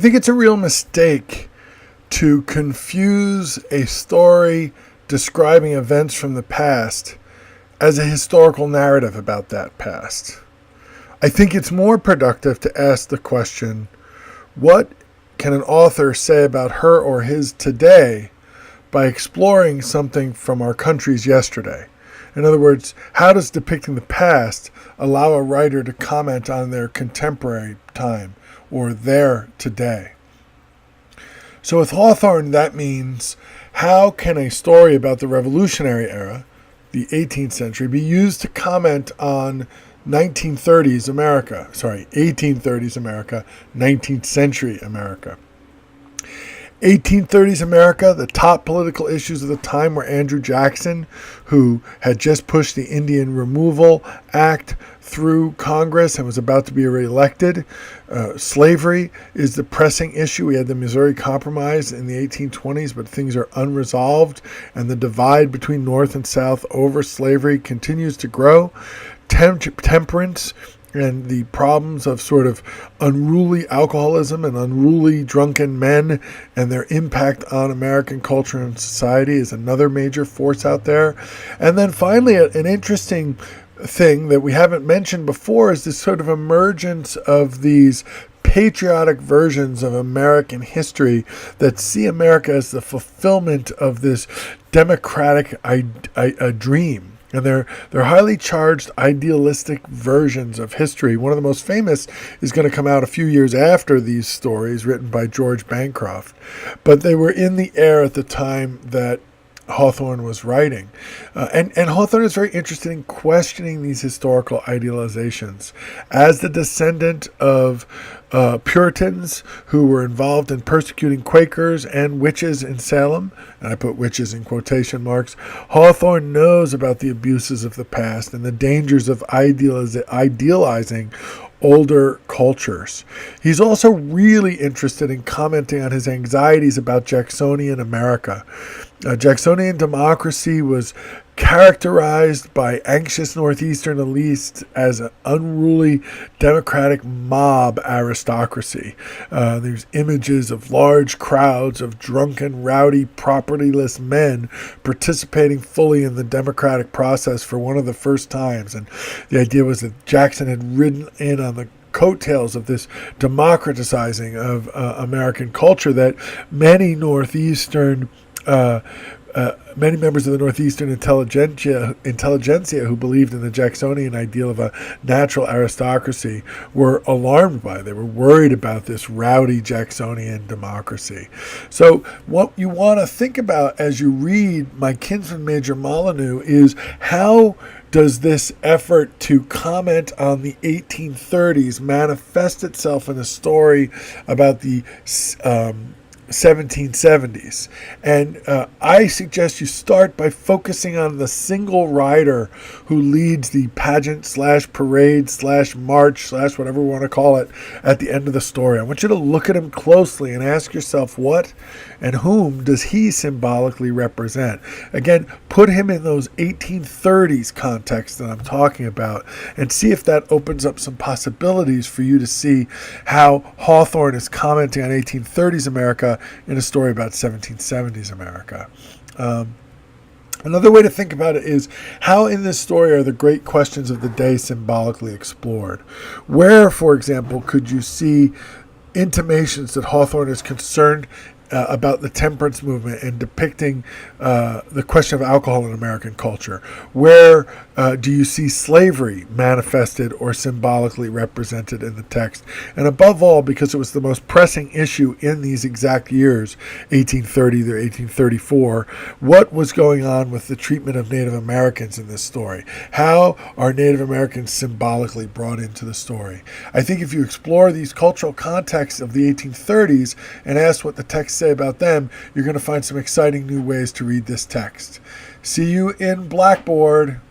I think it's a real mistake to confuse a story describing events from the past as a historical narrative about that past. I think it's more productive to ask the question, what can an author say about her or his today by exploring something from our country's yesterday? In other words, how does depicting the past allow a writer to comment on their contemporary time or their today? So with Hawthorne, that means how can a story about the Revolutionary era, the 18th century, be used to comment on 1830s America, 19th century America. 1830s America, the top political issues of the time were Andrew Jackson, who had just pushed the Indian Removal Act through Congress and was about to be reelected. Slavery is the pressing issue. We had the Missouri Compromise in the 1820s, but things are unresolved, and the divide between North and South over slavery continues to grow. Temperance and the problems of sort of unruly alcoholism and unruly drunken men and their impact on American culture and society is another major force out there. And then finally, an interesting thing that we haven't mentioned before is this sort of emergence of these patriotic versions of American history that see America as the fulfillment of this democratic dream. And they're highly charged, idealistic versions of history. One of the most famous is going to come out a few years after these stories, written by George Bancroft. But they were in the air at the time that Hawthorne was writing. And Hawthorne is very interested in questioning these historical idealizations. As the descendant of Puritans who were involved in persecuting Quakers and witches in Salem, and I put witches in quotation marks, Hawthorne knows about the abuses of the past and the dangers of idealizing older cultures. He's also really interested in commenting on his anxieties about Jacksonian America. Jacksonian democracy was characterized by anxious Northeastern elites as an unruly democratic mob aristocracy. There's images of large crowds of drunken, rowdy, propertyless men participating fully in the democratic process for one of the first times. And the idea was that Jackson had ridden in on the coattails of this democratizing of American culture that many many members of the Northeastern intelligentsia who believed in the Jacksonian ideal of a natural aristocracy were alarmed by. They were worried about this rowdy Jacksonian democracy. So what you want to think about as you read My Kinsman Major Molyneux is how does this effort to comment on the 1830s manifest itself in a story about the 1770s. And I suggest you start by focusing on the single rider who leads the pageant / parade / march / whatever we want to call it at the end of the story. I want you to look at him closely and ask yourself what and whom does he symbolically represent. Again, put him in those 1830s contexts that I'm talking about and see if that opens up some possibilities for you to see how Hawthorne is commenting on 1830s America in a story about 1770s America. Another way to think about it is how in this story are the great questions of the day symbolically explored? Where, for example, could you see intimations that Hawthorne is concerned about the temperance movement and depicting the question of alcohol in American culture? Where do you see slavery manifested or symbolically represented in the text? And above all, because it was the most pressing issue in these exact years, 1830 to 1834, what was going on with the treatment of Native Americans in this story? How are Native Americans symbolically brought into the story? I think if you explore these cultural contexts of the 1830s and ask what the text say about them, you're going to find some exciting new ways to read this text. See you in Blackboard.